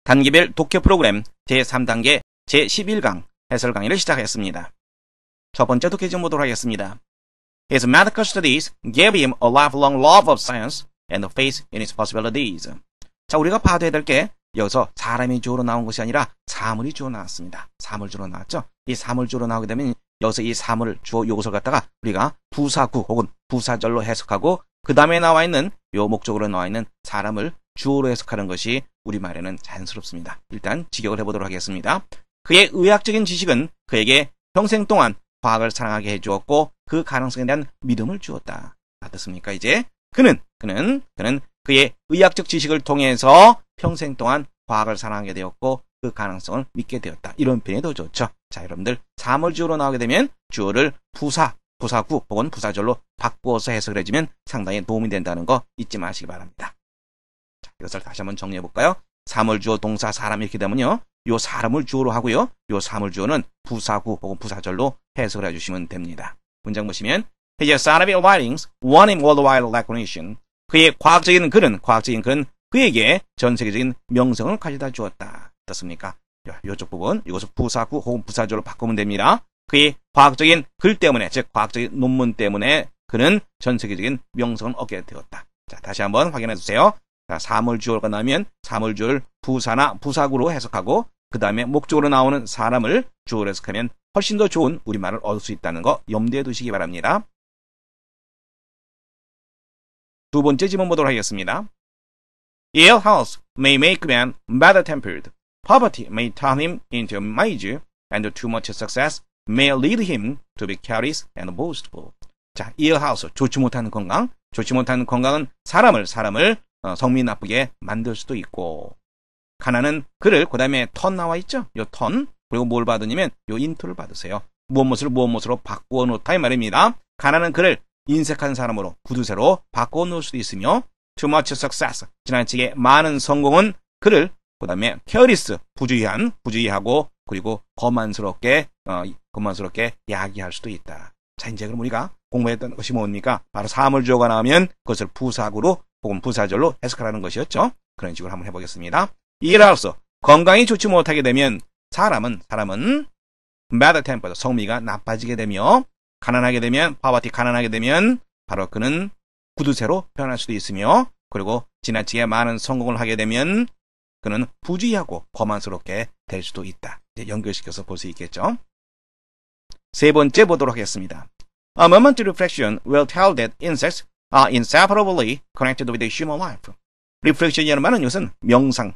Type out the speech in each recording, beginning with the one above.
단계별 독해 프로그램 제3단계 제11강 해설 강의를 시작했습니다. 첫 번째 독해 좀 보도록 하겠습니다. His medical studies gave him a lifelong love of science and faith in its possibilities. 자, 우리가 봐둬야 될 게 여기서 사람이 주어로 나온 것이 아니라 사물이 주어 나왔습니다. 사물주로 나왔죠. 이 사물주로 나오게 되면 여기서 이 사물 주어 요것을 갖다가 우리가 부사구 혹은 부사절로 해석하고 그 다음에 나와 있는 요 목적으로 나와 있는 사람을 주어로 해석하는 것이 우리말에는 자연스럽습니다. 일단 직역을 해보도록 하겠습니다. 그의 의학적인 지식은 그에게 평생 동안 과학을 사랑하게 해주었고 그 가능성에 대한 믿음을 주었다. 어떻습니까? 이제 그는 그의 의학적 지식을 통해서 평생 동안 과학을 사랑하게 되었고 그 가능성을 믿게 되었다. 이런 표현이 더 좋죠. 자, 여러분들 사물주어로 나오게 되면 주어를 부사구 혹은 부사절로 바꾸어서 해석을 해주면 상당히 도움이 된다는 거 잊지 마시기 바랍니다. 자, 이것을 다시 한번 정리해 볼까요? 사물주어 동사 사람 이렇게 되면요. 요 사람을 주어로 하고요. 요 사물주어는 부사구 혹은 부사절로 해석을 해주시면 됩니다. 문장 보시면 His scientific writings won him worldwide recognition. 그의 과학적인 글은 그에게 전 세계적인 명성을 가져다 주었다. 어떻습니까? 이쪽 부분 이것을 부사구 혹은 부사절로 바꾸면 됩니다. 그의 과학적인 글 때문에 즉 과학적인 논문 때문에 그는 전 세계적인 명성을 얻게 되었다. 자, 다시 한번 확인해 주세요. 자, 사물주어가 나오면 사물주어를 부사나 부사구로 해석하고 그 다음에 목적으로 나오는 사람을 주어로 해석하면 훨씬 더 좋은 우리말을 얻을 수 있다는 거 염두에 두시기 바랍니다. 두 번째 질문 보도록 하겠습니다. Ill health may make man bad-tempered. Poverty may turn him into a miser, and too much success may lead him to be careless and boastful. 자, ill health, 좋지 못한 건강. 좋지 못한 건강은 사람을 성미 나쁘게 만들 수도 있고, 가난은 그를 그 다음에 턴 나와 있죠? 요 턴, 그리고 뭘 받으냐면 요 인투를 받으세요. 무엇으로 바꾸어 놓다 이 말입니다. 가난은 그를 인색한 사람으로 구두쇠로 바꾸어 놓을 수도 있으며 too much success, 지나치게 많은 성공은 그를 그 다음에 careless, 부주의하고 그리고 거만스럽게 야기할 수도 있다. 자, 이제 그럼 우리가 공부했던 것이 뭡니까? 바로 사물주어가 나오면 그것을 부사구로 혹은 부사절로 해석하라는 것이었죠. 그런 식으로 한번 해보겠습니다. 이라서 건강이 좋지 못하게 되면 사람은 bad tempered, 성미가 나빠지게 되며 가난하게 되면 poverty, 가난하게 되면 바로 그는 구두쇠로 변할 수도 있으며 그리고 지나치게 많은 성공을 하게 되면 그는 부주의하고 거만스럽게 될 수도 있다. 이제 연결시켜서 볼 수 있겠죠. 세 번째 보도록 하겠습니다. A momentary reflection will tell that insects are inseparably connected with the human life. reflection이라는 말은 이것은 명상,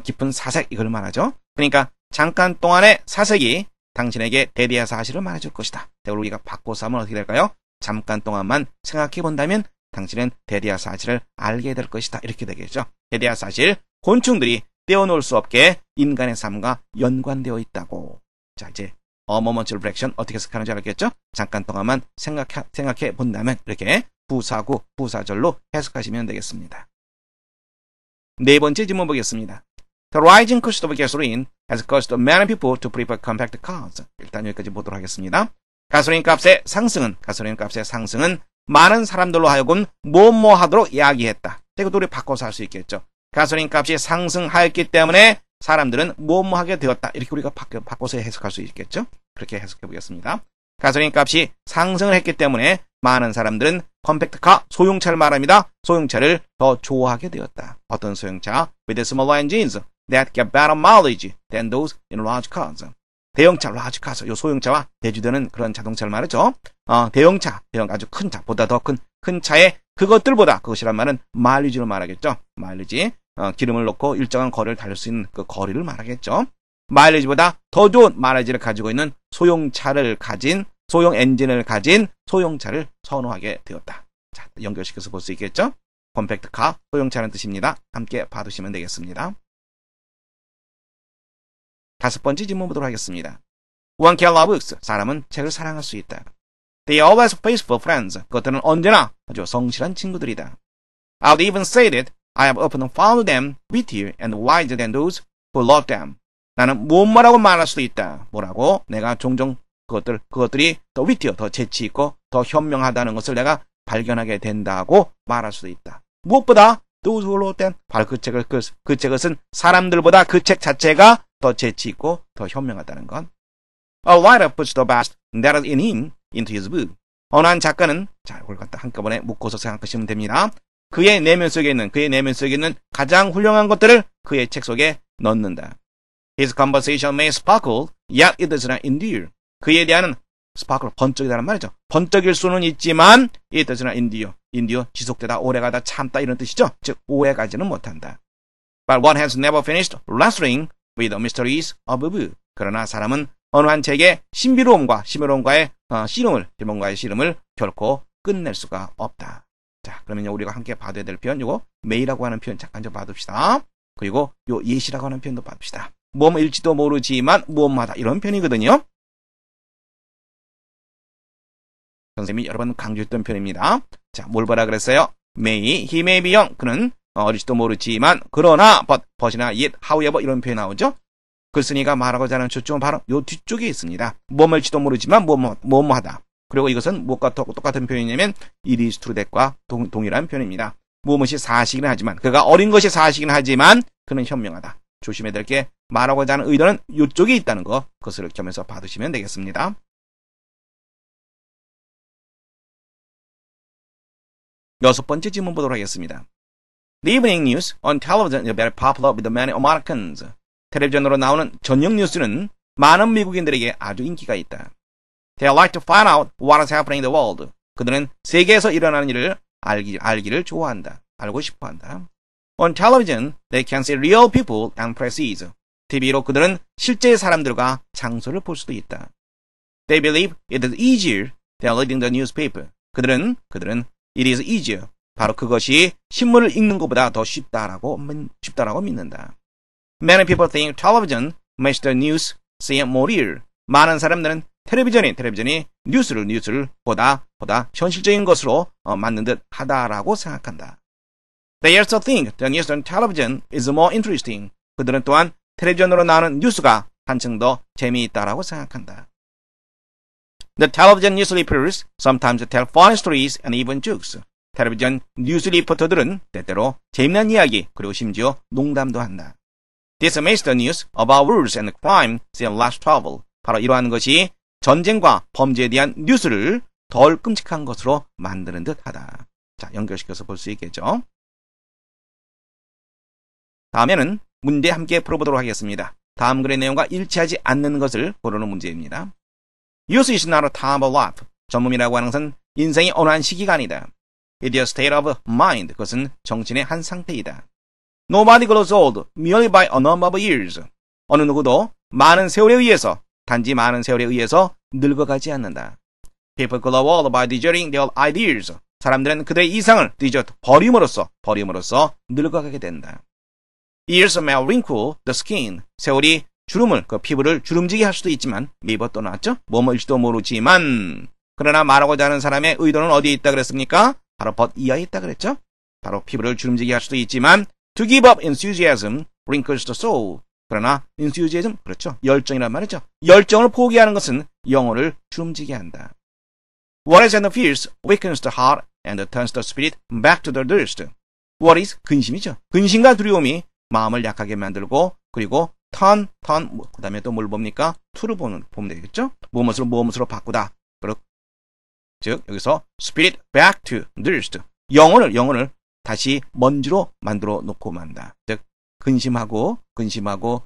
깊은 사색 이걸 말하죠. 그러니까 잠깐 동안의 사색이 당신에게 대대의 사실을 말해줄 것이다. 이걸 우리가 바꿔서 하면 어떻게 될까요? 잠깐 동안만 생각해 본다면 당신은 대대의 사실을 알게 될 것이다. 이렇게 되겠죠. 대대의 사실, 곤충들이 떼어놓을 수 없게 인간의 삶과 연관되어 있다고. 자, 이제 a momentary reflection 어떻게 해석하는지 알겠죠? 잠깐 동안만 생각해 본다면 이렇게 부사구, 부사절로 해석하시면 되겠습니다. 네 번째 질문 보겠습니다. The rising cost of gasoline has caused many people to prefer compact cars. 일단 여기까지 보도록 하겠습니다. 가솔린 값의 상승은 많은 사람들로 하여금 뭐하도록 이야기했다. 이것도 우리 바꿔서 할 수 있겠죠. 가솔린 값이 상승하였기 때문에 사람들은 뭐하게 되었다. 이렇게 우리가 바꿔서 해석할 수 있겠죠. 그렇게 해석해 보겠습니다. 가솔린 값이 상승을 했기 때문에 많은 사람들은 컴팩트카, 소형차를 말합니다. 소형차를 더 좋아하게 되었다. 어떤 소형차? With smaller engines that get better mileage than those in large cars. 대형차, large cars, 요 소형차와 대주되는 그런 자동차를 말하죠. 대형차, 아주 큰 차, 보다 더 큰 차에 그것이란 말은 마일리지를 말하겠죠. 마일리지, 기름을 넣고 일정한 거리를 달릴 수 있는 그 거리를 말하겠죠. 마일리지보다 더 좋은 마일리지를 가지고 있는 소형 엔진을 가진 소형차를 선호하게 되었다. 자, 연결시켜서 볼 수 있겠죠? 컴팩트카, 소형차라는 뜻입니다. 함께 봐두시면 되겠습니다. 다섯 번째 질문 보도록 하겠습니다. One can love books. 사람은 책을 사랑할 수 있다. They are always faithful friends. 그것들은 언제나 아주 성실한 친구들이다. I'll even say that I have often found them wittier and wiser than those who love them. 나는 뭐라고 말할 수도 있다. 뭐라고? 내가 종종 그것들이 더 wittier, 더 재치 있고 더 현명하다는 것을 내가 발견하게 된다고 말할 수도 있다. 무엇보다 those who wrote them. 바로 그 책을 쓴 사람들보다 그 책 자체가 더 재치 있고 더 현명하다는 건. A writer puts the best that is in him into his book. 어느 한 작가는 자, 이걸 갖다 한꺼번에 묶어서 생각하시면 됩니다. 그의 내면 속에 있는 가장 훌륭한 것들을 그의 책 속에 넣는다. His conversation may sparkle, yet it does not endure. 그에 대한 sparkle, 번쩍이다는 말이죠. 번쩍일 수는 있지만 it does not endure, 지속되다, 오래가다, 참다 이런 뜻이죠. 즉 오래가지는 못한다. But one has never finished wrestling with the mysteries of a book. 그러나 사람은 어느 한 책의 신비로움과의 씨름을 결코 끝낼 수가 없다. 자, 그러면 우리가 함께 봐둬야 될 표현, 요거 may라고 하는 표현 잠깐 좀 봐둡시다. 그리고 요 yet이라고 하는 표현도 봐둡시다. 뭐일지도 모르지만 무엇마다 이런 표현이거든요. 선생님이 여러 번 강조했던 표현입니다. 자, 뭘 보라 그랬어요? he may be young. 그는 어릴지도 모르지만 그러나 but이나 yet, however 이런 표현 나오죠. 글쓴이가 말하고자 하는 초점은 바로 요 뒤쪽에 있습니다. 뭐일지도 모르지만 뭐뭐하다. 그리고 이것은 무엇과 똑같은 표현이냐면 it is true that과 동일한 표현입니다. 무엇이 사실이긴 하지만 그가 어린 것이 사실이긴 하지만 그는 현명하다. 조심해야 될 게 말하고자 하는 의도는 이쪽에 있다는 거, 그것을 겸해서 봐두시면 되겠습니다. 여섯 번째 질문 보도록 하겠습니다. The evening news on television is very popular with many Americans. 텔레비전으로 나오는 저녁 뉴스는 많은 미국인들에게 아주 인기가 있다. They like to find out what is happening in the world. 그들은 세계에서 일어나는 일을 알기를 좋아한다. 알고 싶어한다. On television, they can see real people and places. TV로 그들은 실제 사람들과 장소를 볼 수도 있다. They believe it is easier than reading the newspaper. 그들은 it is easier. 바로 그것이 신문을 읽는 것보다 더 쉽다라고 믿는다. Many people think television makes the news seem more real. 많은 사람들은 텔레비전이 뉴스를 보다 현실적인 것으로 만든 듯 하다라고 생각한다. They also think the news on television is more interesting. 그들은 또한 텔레비전으로 나오는 뉴스가 한층 더 재미있다라고 생각한다. The television news reporters sometimes tell funny stories and even jokes. 텔레비전 뉴스 리포터들은 때때로 재미난 이야기 그리고 심지어 농담도 한다. This makes the news about wars and crime seem less trouble. 바로 이러한 것이 전쟁과 범죄에 대한 뉴스를 덜 끔찍한 것으로 만드는 듯하다. 자, 연결시켜서 볼 수 있겠죠. 다음에는 문제 함께 풀어보도록 하겠습니다. 다음 글의 내용과 일치하지 않는 것을 고르는 문제입니다. Youth is not a time of life. 젊음이라고 하는 것은 인생의 어느 한 시기가 아니다. It is a state of mind. 그것은 정신의 한 상태이다. Nobody grows old merely by a number of years. 어느 누구도 단지 많은 세월에 의해서 늙어가지 않는다. People grow old by deserting their ideas. 사람들은 그들의 이상을 버림으로써 늙어가게 된다. Years may wrinkle the skin. 세월이 피부를 주름지게 할 수도 있지만, 네이버 또 나왔죠? 뭐일지도 모르지만, 그러나 말하고자 하는 사람의 의도는 어디에 있다 그랬습니까? 바로 but 이하에 있다 그랬죠? 바로 피부를 주름지게 할 수도 있지만, to give up enthusiasm wrinkles the soul. 그러나 enthusiasm, 그렇죠? 열정이란 말이죠. 열정을 포기하는 것은 영혼을 주름지게 한다. What is and fears weakens the heart and turns the spirit back to the dust. What is? 근심이죠. 근심과 두려움이 마음을 약하게 만들고, 그리고 turn, 그 다음에 또 뭘 봅니까? to를 보면 되겠죠? 무엇으로 바꾸다. 즉, 여기서 spirit back to dust. 영혼을 다시 먼지로 만들어 놓고 만다. 즉, 근심하고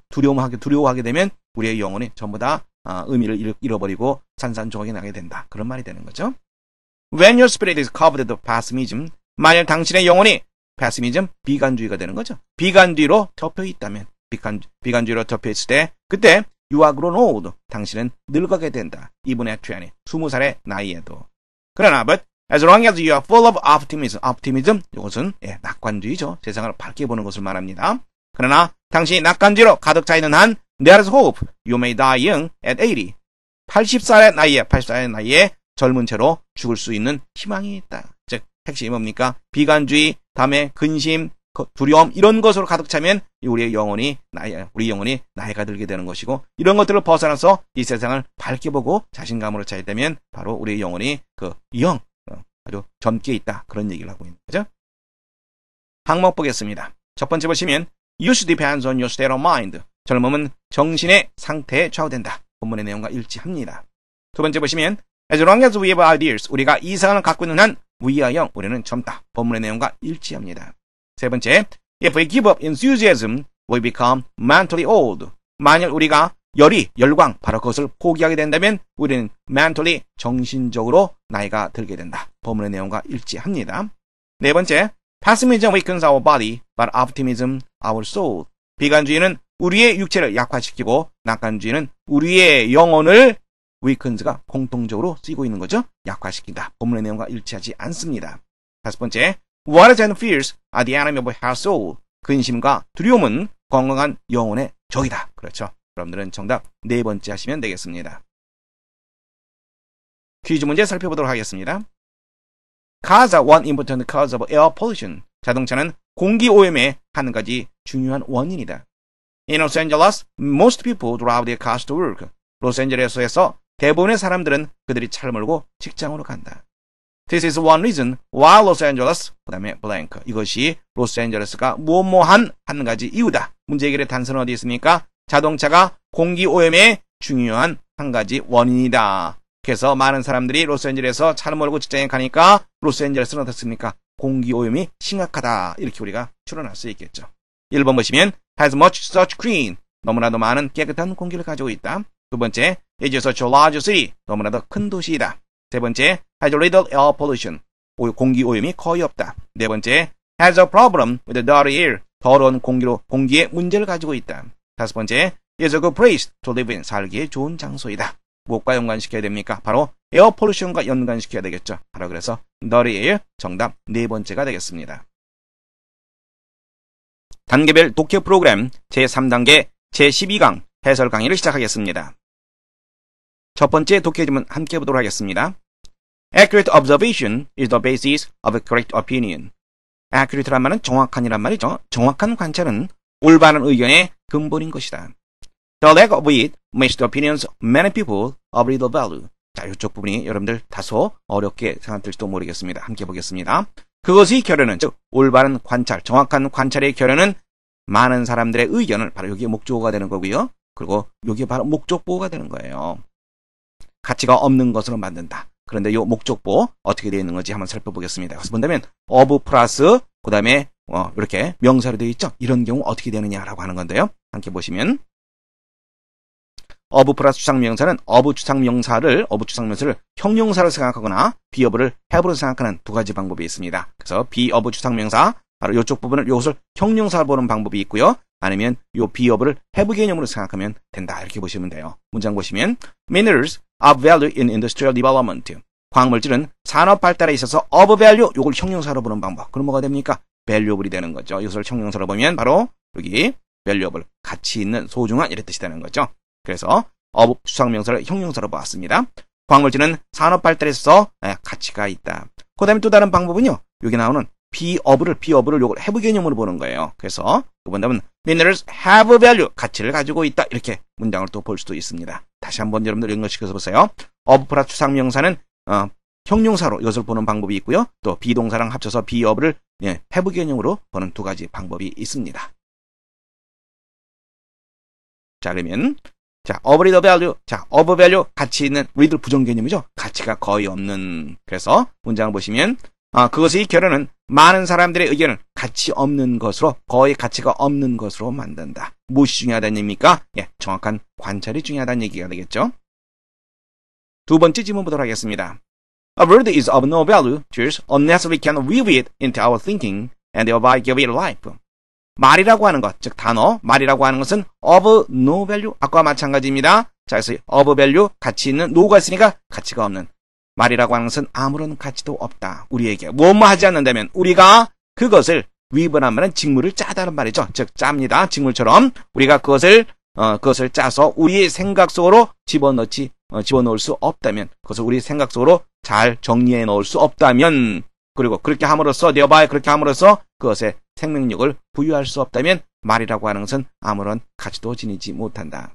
두려워하게 되면 우리의 영혼이 전부 다 의미를 잃어버리고 산산조각이 나게 된다. 그런 말이 되는 거죠. When your spirit is covered with pessimism, 만약 당신의 영혼이 pessimism, 비관주의가 되는 거죠. 비관주의로 덮여 있다면, 비관주의로 덮여 있을 때, 그때 you are grown old. 당신은 늙어가게 된다. even at 20, 20살의 나이에도. 그러나 but as long as you are full of optimism, 이것은 낙관주의죠. 세상을 밝게 보는 것을 말합니다. 그러나 당신이 낙관주의로 가득 차 있는 한 there is hope. You may die young at 80. 80살의 나이에 젊은 채로 죽을 수 있는 희망이 있다. 즉 핵심이 뭡니까? 비관주의, 다음에 근심, 두려움 이런 것으로 가득 차면 우리 영혼이 나이가 들게 되는 것이고, 이런 것들을 벗어나서 이 세상을 밝게 보고 자신감으로 차야 되면 바로 우리 영혼이 아주 젊게 있다. 그런 얘기를 하고 있는 거죠. 항목 보겠습니다. 첫 번째 보시면 Youth depends on your state of mind. 젊음은 정신의 상태에 좌우된다. 본문의 내용과 일치합니다. 두 번째 보시면 As long as we have ideas. 우리가 이상을 갖고 있는 한 we are young. 우리는 젊다. 본문의 내용과 일치합니다. 세 번째 If we give up enthusiasm, we become mentally old. 만약 우리가 열광, 바로 그것을 포기하게 된다면 우리는 mentally, 정신적으로 나이가 들게 된다. 본문의 내용과 일치합니다. 네 번째, pessimism weakens our body, but optimism our soul. 비관주의는 우리의 육체를 약화시키고 낙관주의는 우리의 영혼을 weakens가 공통적으로 쓰이고 있는 거죠. 약화시킨다. 본문의 내용과 일치하지 않습니다. 다섯 번째, worries and fears are the enemy of our soul. 근심과 두려움은 건강한 영혼의 적이다. 그렇죠. 여러분들은 정답 네 번째 하시면 되겠습니다. 퀴즈 문제 살펴보도록 하겠습니다. Cars are one important cause of air pollution. 자동차는 공기 오염의 한 가지 중요한 원인이다. In Los Angeles, most people drive their cars to work. 로스앤젤레스에서 대부분의 사람들은 그들이 차를 몰고 직장으로 간다. This is one reason why Los Angeles, 그 다음에 blank. 이것이 로스앤젤레스가 뭐뭐한 한 가지 이유다. 문제 해결의 단서는 어디 있습니까? 자동차가 공기 오염의 중요한 한 가지 원인이다. 그래서 많은 사람들이 로스앤젤레스에서 차를 몰고 직장에 가니까 로스앤젤레스는 어떻습니까? 공기 오염이 심각하다. 이렇게 우리가 추론할 수 있겠죠. 1번 보시면 has much such clean. 너무나도 많은 깨끗한 공기를 가지고 있다. 두 번째, is such a large city. 너무나도 큰 도시이다. 세 번째, has little air pollution. 공기 오염이 거의 없다. 네 번째, has a problem with the dirty air. 더러운 공기의 문제를 가지고 있다. 다섯 번째, is a good place to live in. 살기에 좋은 장소이다. 무엇과 연관시켜야 됩니까? 바로 에어 폴루션과 연관시켜야 되겠죠. 바로 그래서 dirty air 정답 네 번째가 되겠습니다. 단계별 독해 프로그램 제3단계 제12강 해설 강의를 시작하겠습니다. 첫 번째 독해 지문 함께 보도록 하겠습니다. Accurate observation is the basis of a correct opinion. accurate란 말은 정확한이란 말이죠. 정확한 관찰은 올바른 의견의 근본인 것이다. The lack of it makes the opinions of many people of little value. 자, 이쪽 부분이 여러분들 다소 어렵게 생각될지도 모르겠습니다. 함께 보겠습니다. 그것의 결론은, 즉 올바른 관찰, 정확한 관찰의 결론은 많은 사람들의 의견을 바로 여기에 목적어가 되는 거고요. 그리고 여기에 바로 목적보호가 되는 거예요. 가치가 없는 것으로 만든다. 그런데 이 목적보 어떻게 되어 있는 건지 한번 살펴보겠습니다. 그래서 본다면 of 플러스 그 다음에 이렇게 명사로 되어 있죠. 이런 경우 어떻게 되느냐라고 하는 건데요. 함께 보시면 of 플러스 추상명사는 of 추상명사를 형용사로 생각하거나 be of를 have로 생각하는 두 가지 방법이 있습니다. 그래서 be of 추상명사 바로 이쪽 부분을 이것을 형용사로 보는 방법이 있고요. 아니면 이 be of를 have 개념으로 생각하면 된다. 이렇게 보시면 돼요. 문장 보시면 minerals of value in industrial development. 광물질은 산업 발달에 있어서 of value 이걸 형용사로 보는 방법. 그럼 뭐가 됩니까? valuable이 되는 거죠. 이것을 형용사로 보면 바로 여기 valuable 가치 있는 소중한 이런 뜻이 되는 거죠. 그래서 of 추상명사를 형용사로 보았습니다. 광물질은 산업 발달에 있어서 가치가 있다. 그 다음에 또 다른 방법은요. 여기 나오는 be of를 요걸 have 개념으로 보는 거예요. 그래서 본다면 minerals have value 가치를 가지고 있다. 이렇게 문장을 또 볼 수도 있습니다. 다시 한번 여러분들 연결시켜서 보세요. of 플러스 추상명사는 형용사로 이것을 보는 방법이 있고요. 또 비동사랑 합쳐서 be of를 have 개념으로 보는 두 가지 방법이 있습니다. 자, 그러면 of little value. of value 가치 있는 little 부정 개념이죠. 가치가 거의 없는. 그래서 문장을 보시면 그것의 결론은 많은 사람들의 의견을 가치 없는 것으로 거의 가치가 없는 것으로 만든다. 무엇이 중요하다는 얘기입니까? 정확한 관찰이 중요하다는 얘기가 되겠죠. 두 번째 질문 보도록 하겠습니다. A word is of no value, just unless we can weave it into our thinking and thereby give it life. 말이라고 하는 것, 즉 단어, 말이라고 하는 것은 of no value, 아까와 마찬가지입니다. 자, 그래서 of value, 가치 있는, no가 있으니까 가치가 없는. 말이라고 하는 것은 아무런 가치도 없다. 우리에게 뭐뭐 하지 않는다면 우리가 그것을 weave란 말은 직물을 짜다는 말이죠. 즉 짭니다. 직물처럼 우리가 그것을 짜서 우리의 생각 속으로 집어넣을 수 없다면, 그것을 우리 생각 속으로 잘 정리해 넣을 수 없다면, 그리고 그렇게 함으로써 그렇게 함으로써 그것에 생명력을 부여할 수 없다면 말이라고 하는 것은 아무런 가치도 지니지 못한다.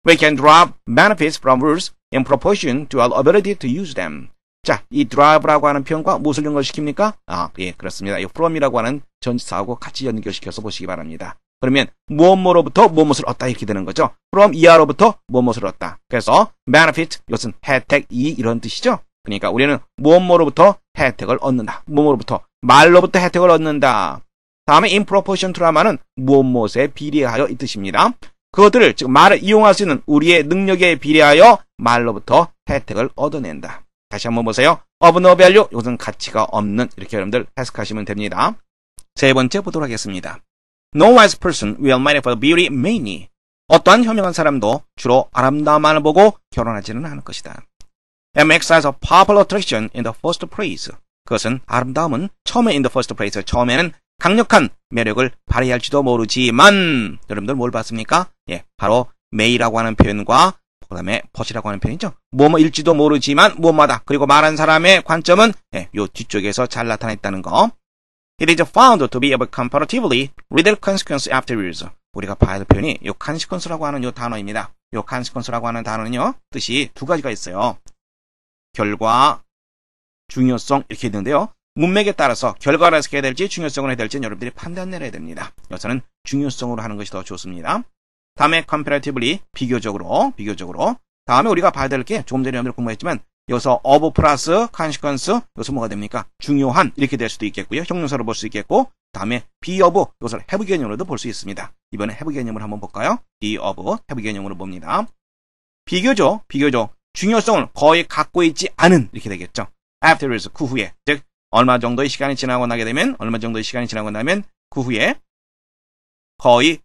We can derive benefits from words in proportion to our ability to use them. 자, 이 drive라고 하는 표현과 무엇을 연결시킵니까? 예, 그렇습니다. 이 from이라고 하는 전치사하고 같이 연결시켜서 보시기 바랍니다. 그러면 무엇으로부터 무엇을 얻다 이렇게 되는 거죠. from 이하로부터 무엇을 얻다. 그래서 benefit 이것은 혜택, 이익 이런 뜻이죠. 그러니까 우리는 무엇으로부터 혜택을 얻는다. 무엇으로부터 말로부터 혜택을 얻는다. 다음에 in proportion to라는 말은 무엇에 비례하여 이 뜻입니다. 그것들을 즉 말을 이용할 수 있는 우리의 능력에 비례하여 말로부터 혜택을 얻어낸다. 다시 한번 보세요. of no value 이것은 가치가 없는 이렇게 여러분들 해석하시면 됩니다. 세 번째 보도록 하겠습니다. No wise person will marry for beauty mainly. 어떠한 현명한 사람도 주로 아름다움만을 보고 결혼하지는 않을 것이다. And exercise of popular attraction in the first place. 그것은 아름다움은 처음에 in the first place 처음에는 강력한 매력을 발휘할지도 모르지만 여러분들 뭘 봤습니까? 예, 바로 may라고 하는 표현과 그 다음에 but이라고 하는 표현이죠. 뭐뭐일지도 모르지만 무엇마다 그리고 말한 사람의 관점은 예, 요 뒤쪽에서 잘 나타냈다는 거. It is found to be of comparatively little consequence afterwards. 우리가 봐야 할 표현이 요 consequence라고 하는 요 단어입니다. 요 consequence라고 하는 단어는요, 뜻이 두 가지가 있어요. 결과, 중요성 이렇게 있는데요. 문맥에 따라서 결과를 해석해야 될지 중요성을 해야 될지는 여러분들이 판단 내려야 됩니다. 여기서는 중요성으로 하는 것이 더 좋습니다. 다음에 comparatively 비교적으로 다음에 우리가 봐야 될 게 조금 전에 여러분들 공부했지만 여기서 of 플러스 consequence 여기서 뭐가 됩니까? 중요한 이렇게 될 수도 있겠고요. 형용사로 볼 수 있겠고 다음에 be of 이것을 have 개념으로도 볼 수 있습니다. 이번에 have 개념을 한번 볼까요? be of have 개념으로 봅니다. 비교적 중요성을 거의 갖고 있지 않은 이렇게 되겠죠. afterwards 그 후에 즉 얼마 정도의 시간이 지나고 나면 그 후에 거의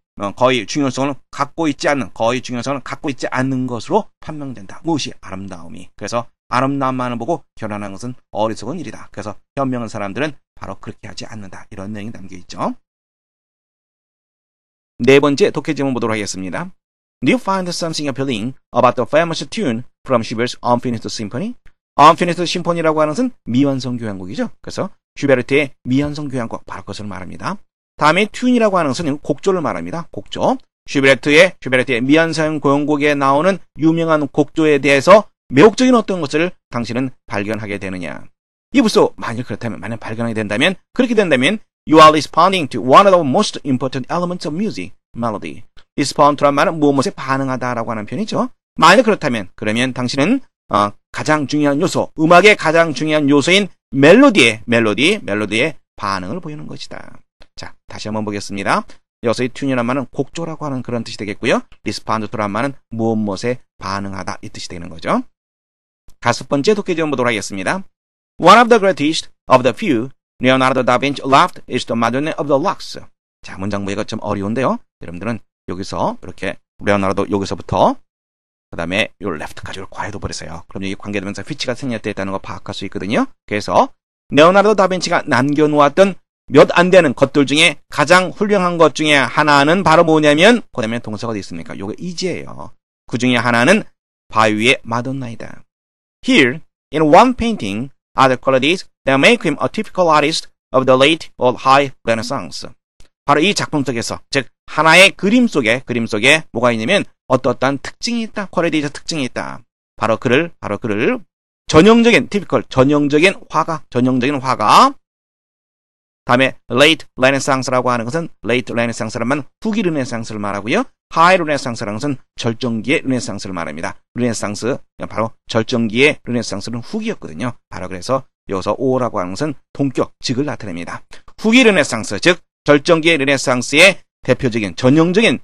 중요성을 갖고 있지 않는 것으로 판명된다. 무엇이? 아름다움이. 그래서 아름다움만을 보고 결혼하는 것은 어리석은 일이다. 그래서 현명한 사람들은 바로 그렇게 하지 않는다. 이런 내용이 담겨있죠. 네 번째 독해 질문 보도록 하겠습니다. Do you find something appealing about the famous tune from Schubert's Unfinished Symphony? Unfinished Symphony라고 하는 것은 미완성 교향곡이죠. 그래서 슈베르트의 미완성 교향곡 바로 그것을 말합니다. 다음에 튠이라고 하는 것은 곡조를 말합니다. 곡조. 슈베르트의 미완성 교향곡에 나오는 유명한 곡조에 대해서 매혹적인 어떤 것을 당신은 발견하게 되느냐. 이부서 만약 발견하게 된다면 그렇게 된다면 you are responding to one of the most important elements of music, melody. respond란 말은 무엇에 반응하다라고 하는 표현이죠. 만약 그렇다면 그러면 당신은 가장 중요한 요소, 음악의 가장 중요한 요소인 멜로디의 반응을 보이는 것이다. 자, 다시 한번 보겠습니다. 여기서 이 튠이라는 말은 곡조라고 하는 그런 뜻이 되겠고요. respond to라는 말은 무엇에 반응하다 이 뜻이 되는 거죠. 다섯 번째 독해 질문 보도록 하겠습니다. One of the greatest of the few Leonardo da Vinci loved is the Madonna of the Lux. 자, 문장 보기가 좀 어려운데요. 여러분들은 여기서 이렇게 레오나르도 여기서부터 그 다음에 요 left까지 과해도 버리세요. 그럼 여기 관계되면서 which가 생략되어 있다는 거 파악할 수 있거든요. 그래서 레오나르도 다빈치가 남겨놓았던 몇 안 되는 것들 중에 가장 훌륭한 것 중에 하나는 바로 뭐냐면 그 다음에 동사가 어디 있습니까? 요게 이제예요. 그 중에 하나는 바위의 마돈나이다. Here, in one painting, are the qualities that make him a typical artist of the late or high Renaissance. 바로 이 작품 속에서, 즉 하나의 그림 속에 뭐가 있냐면 어떠한 특징이 있다. 퀄리티적 특징이 있다. 바로 그를 전형적인 화가. 다음에 late Renaissance라고 하는 것은 late Renaissance란 말은 후기 르네상스를 말하고요. high Renaissance라는 것은 절정기의 르네상스를 말합니다. 르네상스 바로 절정기의 르네상스는 후기였거든요. 바로 그래서 여기서 오라고 하는 것은 동격직을 나타냅니다. 후기 르네상스 즉 절정기의 르네상스의 대표적인 전형적인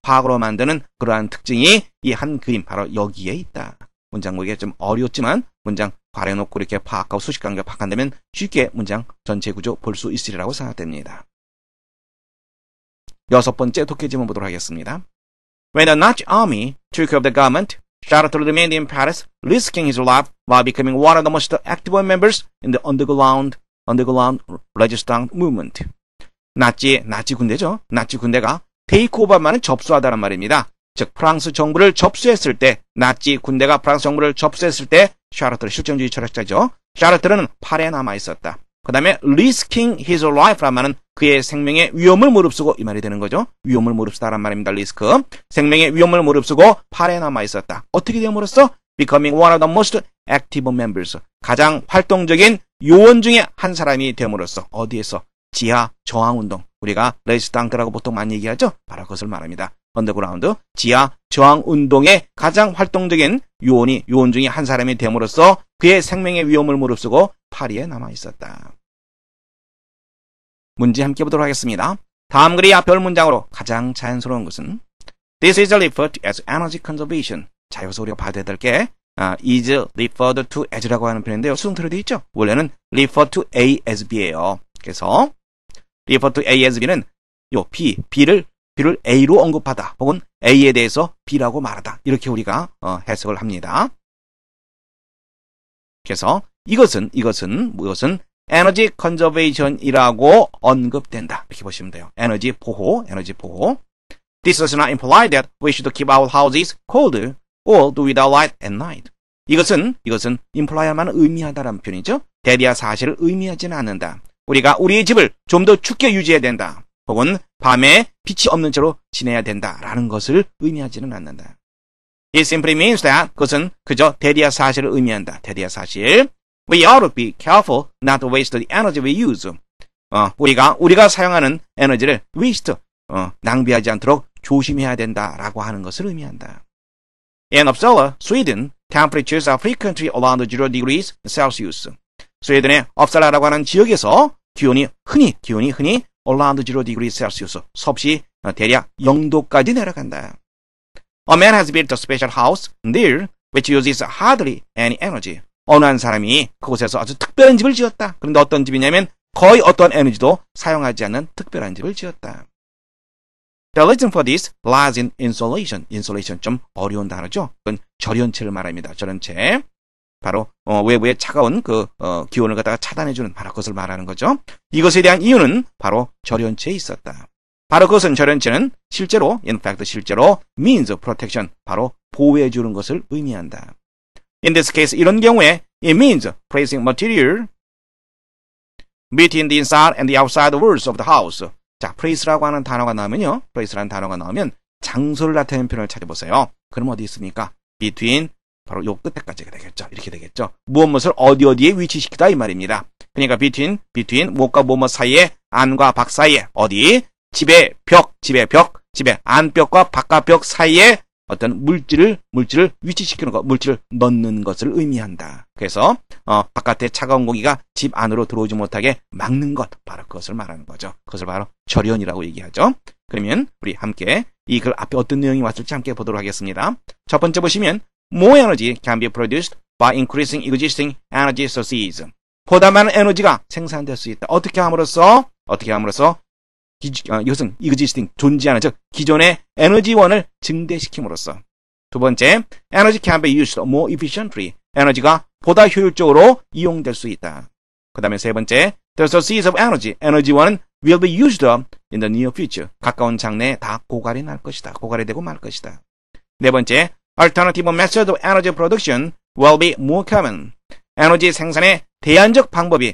화학으로 만드는 그러한 특징이 이 한 그림 바로 여기에 있다. 문장 보기가 좀 어려웠지만 문장 괄해놓고 이렇게 파악하고 수식관계 파악한다면 쉽게 문장 전체 구조 볼 수 있으리라고 생각됩니다. 여섯 번째 독해 질문 보도록 하겠습니다. When the Nazi army took over the government, Charlotte remained in Paris, risking his life while becoming one of the most active members in the underground resistance movement. 나치 군대죠. 나치 군대가 테이크오버만은 접수하다는 말입니다. 즉 프랑스 정부를 접수했을 때 나치 군대가 프랑스 정부를 접수했을 때 샤르트르 실정주의 철학자죠. 샤르트르는 팔에 남아 있었다. 그 다음에 risking his life란 말은 그의 생명의 위험을 무릅쓰고 이 말이 되는 거죠. 위험을 무릅쓰다란 말입니다. 리스크. 생명의 위험을 무릅쓰고 팔에 남아 있었다. 어떻게 됨으로써 becoming one of the most active members. 가장 활동적인 요원 중에 한 사람이 됨으로써 어디에서? 지하 저항운동. 우리가 레지스탕트라고 보통 많이 얘기하죠? 바로 그것을 말합니다. 언더그라운드 지하 저항운동의 가장 활동적인 요원 중에 한 사람이 됨으로써 그의 생명의 위험을 무릅쓰고 파리에 남아있었다. 문제 함께 보도록 하겠습니다. 다음 글의 앞에 올 문장으로 가장 자연스러운 것은 This is referred to as energy conservation. 자, 여기서 우리가 봐야 될 게 is referred to as라고 하는 표현인데요. 수동태로 되어 있죠? 원래는 refer to A as B예요. 그래서 refer to A as B는 요 B를 A로 언급하다 혹은 A에 대해서 B라고 말하다 이렇게 우리가 해석을 합니다. 그래서 이것은 에너지 컨저베이션이라고 언급된다. 이렇게 보시면 돼요. 에너지 보호. This does not imply that we should keep our houses cold or do without light at night. 이것은 imply하면 의미하다라는 표현이죠. 대리야 사실을 의미하지는 않는다. 우리가 우리의 집을 좀 더 춥게 유지해야 된다. 혹은 밤에 빛이 없는 채로 지내야 된다라는 것을 의미하지는 않는다. It simply means that 그것은 그저 대리야 사실을 의미한다. 대리야 사실. We ought to be careful not to waste the energy we use. 우리가 사용하는 에너지를 waste, 낭비하지 않도록 조심해야 된다라고 하는 것을 의미한다. In Uppsala, Sweden, temperatures are frequently around 0 degrees Celsius. 스웨덴의 업살라라고 하는 지역에서 기온이 흔히 around 0 degrees Celsius, 섭씨 대략 0도까지 내려간다. A man has built a special house there which uses hardly any energy. 어느 한 사람이 그곳에서 아주 특별한 집을 지었다. 그런데 어떤 집이냐면 거의 어떤 에너지도 사용하지 않는 특별한 집을 지었다. The reason for this lies in insulation. insulation 좀 어려운 단어죠. 그건 절연체를 말합니다. 절연체. 바로 외부의 차가운 기온을 갖다가 차단해주는 바로 그것을 말하는 거죠. 이것에 대한 이유는 바로 절연체에 있었다. 바로 그것은 절연체는 실제로 means protection, 바로 보호해주는 것을 의미한다. In this case, 이런 경우에 it means placing material between the inside and the outside walls of the house. 자, place라고 하는 단어가 나오면요. place라는 단어가 나오면 장소를 나타내는 표현을 찾아보세요. 그럼 어디 있습니까? between, 바로 요 끝에까지가 되겠죠. 이렇게 되겠죠. 무엇을 어디에 위치시키다 이 말입니다. 그러니까 between 무엇과 무엇 사이에, 안과 밖 사이에, 어디? 집의 안벽과 바깥벽 사이에 어떤 물질을 위치시키는 것, 물질을 넣는 것을 의미한다. 그래서 바깥에 차가운 공기가 집 안으로 들어오지 못하게 막는 것, 바로 그것을 말하는 거죠. 그것을 바로 절연이라고 얘기하죠. 그러면 우리 함께 이 글 앞에 어떤 내용이 왔을지 함께 보도록 하겠습니다. 첫 번째 보시면 More energy can be produced by increasing existing energy sources. 보다 많은 에너지가 생산될 수 있다. 어떻게 함으로써 이것은 existing, 존재하는, 즉 기존의 에너지원을 증대시킴으로써. 두 번째, energy can be used more efficiently. 에너지가 보다 효율적으로 이용될 수 있다. 그 다음에 세 번째, the sources of energy, 에너지원은 will be used up in the near future. 가까운 장래에 다 고갈이 되고 말 것이다. 네 번째, alternative methods of energy production will be more common. 에너지 생산의 대안적 방법이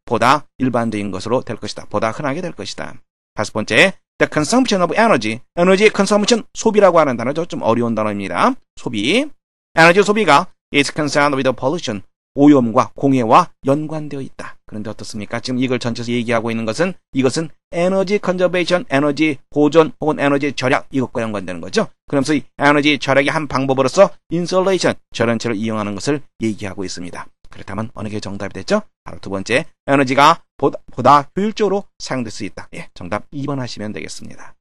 보다 일반적인 것으로 될 것이다. 보다 흔하게 될 것이다. 다섯 번째, the consumption of energy. 에너지의 consumption, 소비라고 하는 단어죠. 좀 어려운 단어입니다. 소비. 에너지 소비가 is concerned with pollution. 오염과 공해와 연관되어 있다. 그런데 어떻습니까? 지금 이걸 전체에서 얘기하고 있는 것은 이것은 에너지 컨저베이션, 에너지 보존 혹은 에너지 절약 이것과 연관되는 거죠. 그러면서 이 에너지 절약의 한 방법으로서 인솔레이션, 절연체를 이용하는 것을 얘기하고 있습니다. 그렇다면 어느 게 정답이 됐죠? 바로 두 번째, 에너지가 보다 효율적으로 사용될 수 있다. 예, 정답 2번 하시면 되겠습니다.